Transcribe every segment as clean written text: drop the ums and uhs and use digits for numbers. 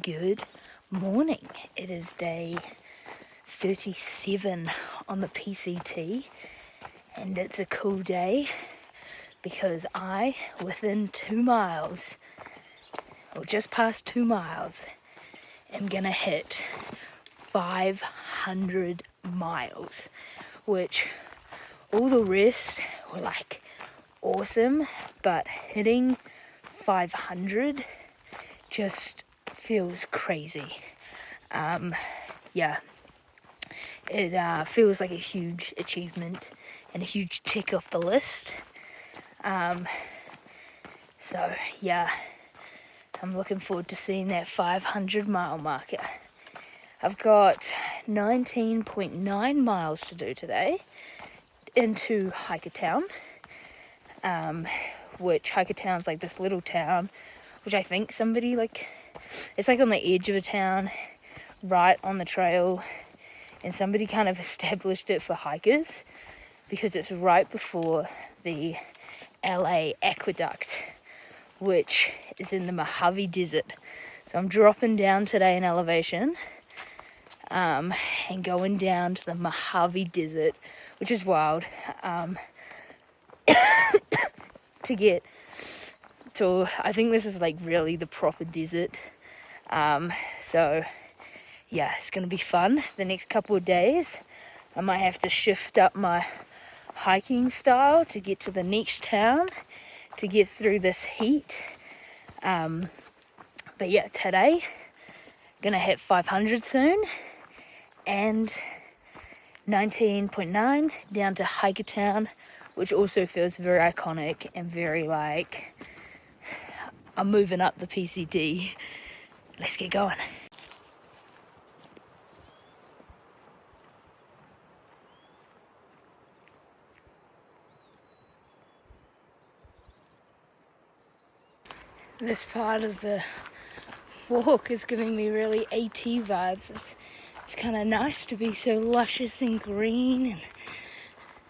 Good morning. It is day 37 on the PCT, and it's a cool day because within 2 miles, or just past 2 miles, am gonna hit 500 miles, which all the rest were like awesome, but hitting 500 just feels crazy. It feels like a huge achievement and a huge tick off the list. I'm looking forward to seeing that 500 mile marker. I've got 19.9 miles to do today into Hikertown, which Hikertown's like this little town, which I think somebody it's like on the edge of a town, right on the trail, and somebody kind of established it for hikers because it's right before the LA Aqueduct, which is in the Mojave Desert. So I'm dropping down today in elevation and going down to the Mojave Desert, which is wild, to get to. I think this is like really the proper desert. It's gonna be fun the next couple of days. I might have to shift up my hiking style to get to the next town to get through this heat. Today gonna hit 500 soon, and 19.9 down to Hikertown, which also feels very iconic and very like I'm moving up the PCT. Let's get going. This part of the walk is giving me really AT vibes. It's kind of nice to be so luscious and green and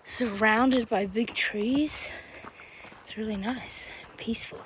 surrounded by big trees. It's really nice, peaceful.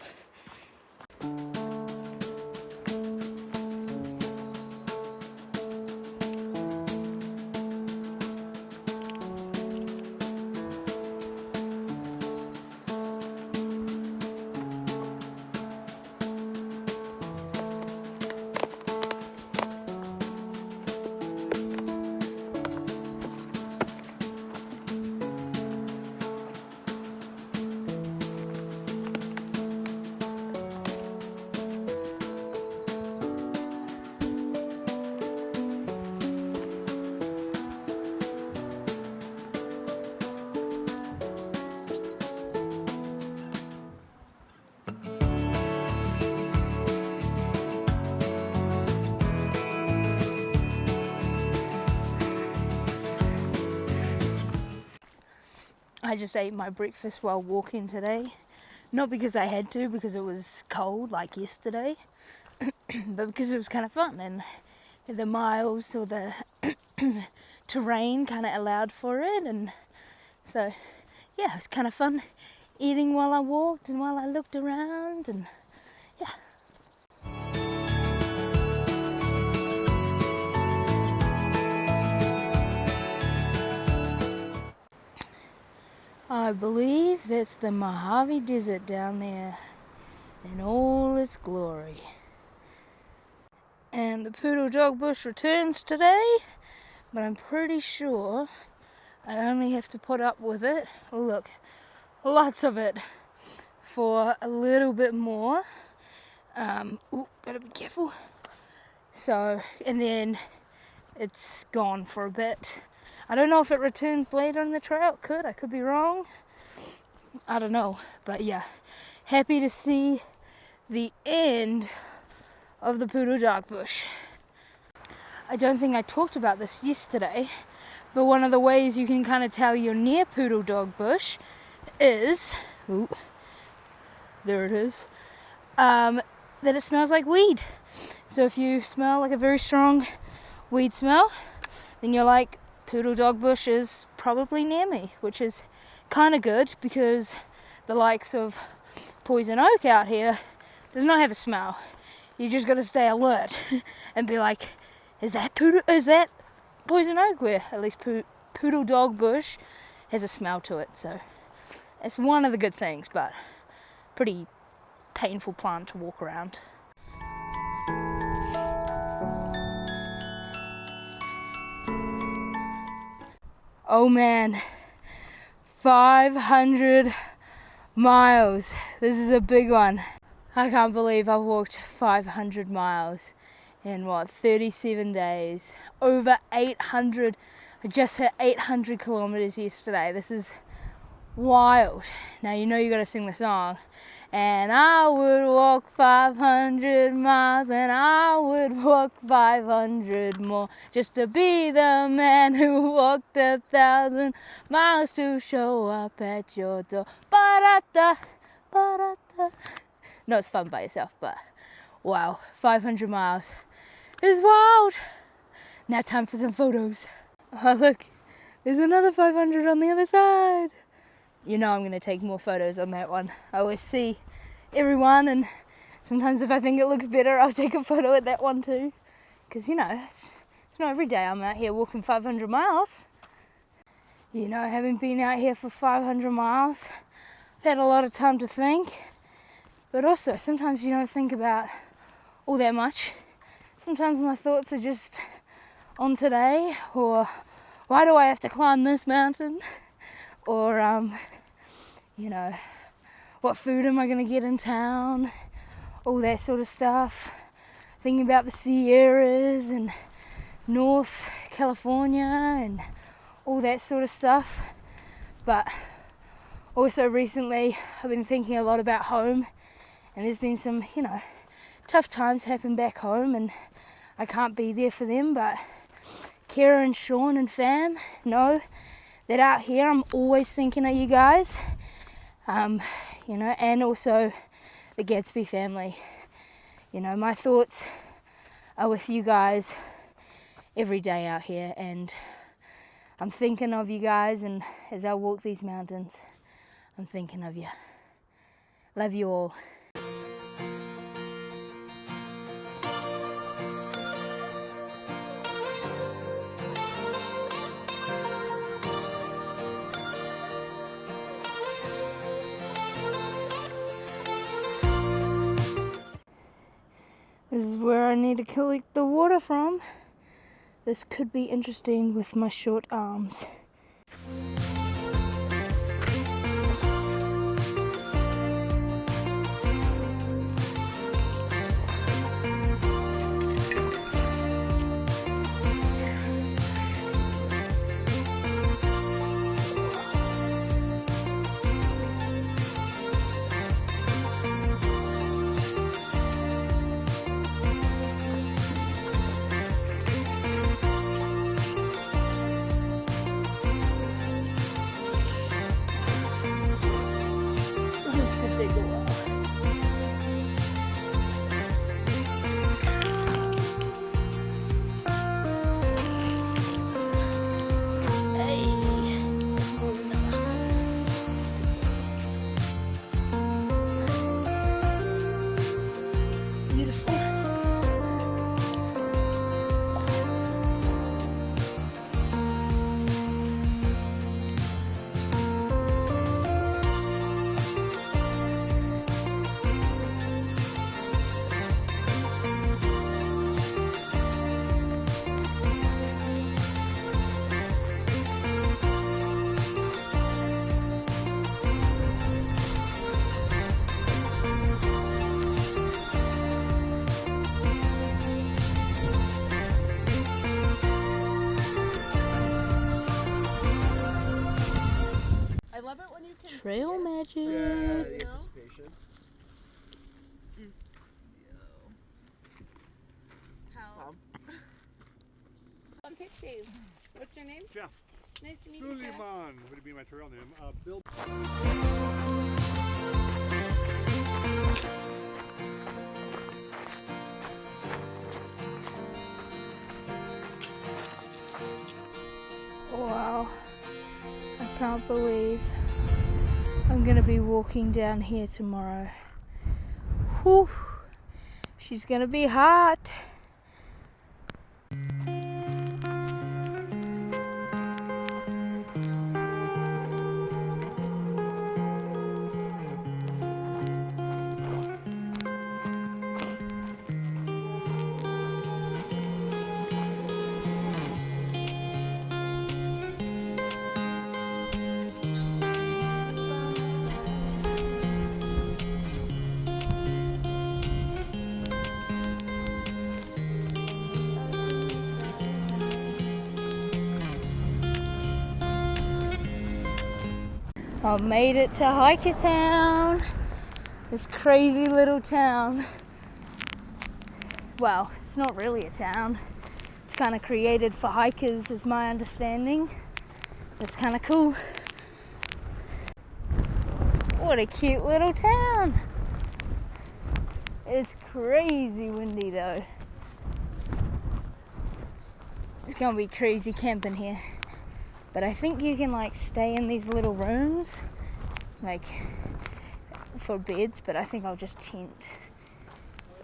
I just ate my breakfast while walking today. Not because I had to, because it was cold like yesterday, but because it was kind of fun and the miles or the terrain kind of allowed for it. And so, yeah, it was kind of fun eating while I walked and while I looked around, and yeah. I believe that's the Mojave Desert down there in all its glory. And the Poodle Dog Bush returns today, but I'm pretty sure I only have to put up with it, oh look, lots of it, for a little bit more. Gotta be careful. So, and then it's gone for a bit. I don't know if it returns later in the trail. I could be wrong. I don't know. But yeah, happy to see the end of the Poodle Dog Bush. I don't think I talked about this yesterday, but one of the ways you can kind of tell you're near Poodle Dog Bush is, there it is, that it smells like weed. So if you smell like a very strong weed smell, then you're like, Poodle Dog Bush is probably near me, which is kind of good because the likes of poison oak out here does not have a smell. You just got to stay alert and be like, is that poison oak? Where at least Poodle Dog Bush has a smell to it, so it's one of the good things, but pretty painful plant to walk around. Oh man, 500 miles. This is a big one. I can't believe I've walked 500 miles in 37 days. Over 800. I just hit 800 kilometers yesterday. This is wild. Now you know you gotta sing the song. And I would walk 500 miles, and I would walk 500 more, just to be the man who walked 1,000 miles to show up at your door. Ba-da-da, ba-da-da. No, it's fun by yourself, but wow, 500 miles is wild. Now time for some photos. Oh look, there's another 500 on the other side. You know I'm going to take more photos on that one. I always see everyone, and sometimes if I think it looks better, I'll take a photo at that one too. Because, you know, it's not every day I'm out here walking 500 miles. You know, having been out here for 500 miles, I've had a lot of time to think. But also, sometimes you don't think about all that much. Sometimes my thoughts are just on today, or why do I have to climb this mountain? Or, you know, what food am I going to get in town? All that sort of stuff. Thinking about the Sierras and North California and all that sort of stuff. But also recently I've been thinking a lot about home, and there's been some, you know, tough times happen back home, and I can't be there for them, but Kara and Sean and fam know that out here I'm always thinking of you guys, you know, and also the Gadsby family. You know, my thoughts are with you guys every day out here, and I'm thinking of you guys, and as I walk these mountains, I'm thinking of you. Love you all. This is where I need to collect the water from. This could be interesting with my short arms. Trail magic. Anticipation. How? I'm Pixie. What's your name? Jeff. Nice to meet you, Jeff. Suleiman would be my trail name. Bill. Wow. I can't believe I'm gonna be walking down here tomorrow. Whew. She's gonna be hot. I made it to Hiker Town, this crazy little town. Well, it's not really a town. It's kind of created for hikers, is my understanding. It's kind of cool. What a cute little town. It's crazy windy though. It's gonna be crazy camping here. But I think you can like stay in these little rooms, like for beds, but I think I'll just tent.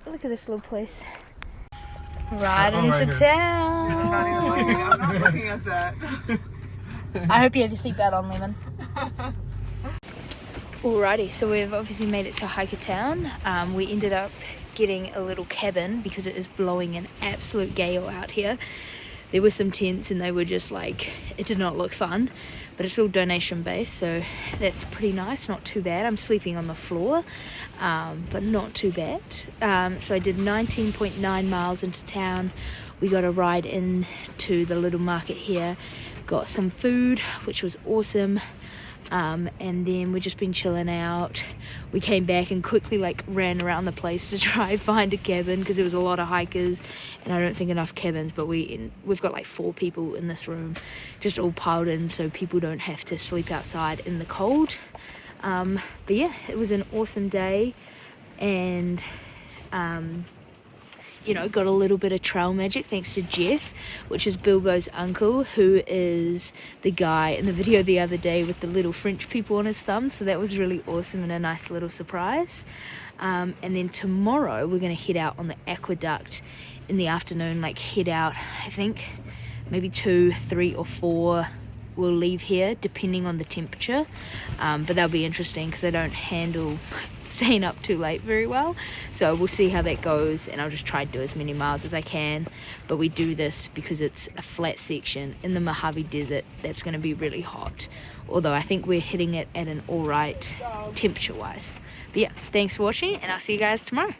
Look at this little place. Right into town. I'm not looking at that. I hope you have your seatbelt on, Lemon. Alrighty, so we've obviously made it to Hiker Town. We ended up getting a little cabin because it is blowing an absolute gale out here. There were some tents and they were just like, it did not look fun, but it's all donation based, so that's pretty nice, not too bad. I'm sleeping on the floor, but not too bad. So I did 19.9 miles into town. We got a ride in to the little market here, got some food, which was awesome. And then we've just been chilling out. We came back and quickly like ran around the place to try and find a cabin because there was a lot of hikers and I don't think enough cabins, but we've got like 4 people in this room, just all piled in so people don't have to sleep outside in the cold. But yeah, it was an awesome day, and you know, got a little bit of trail magic thanks to Jeff, which is Bilbo's uncle, who is the guy in the video the other day with the little French people on his thumb. So that was really awesome and a nice little surprise. And then tomorrow we're going to head out on the aqueduct in the afternoon, like head out, I think maybe 2, 3 or 4 will leave here depending on the temperature, but that'll be interesting because I don't handle staying up too late very well, so we'll see how that goes, and I'll just try to do as many miles as I can. But we do this because it's a flat section in the Mojave Desert that's going to be really hot, although I think we're hitting it at an alright temperature wise. But yeah, thanks for watching and I'll see you guys tomorrow.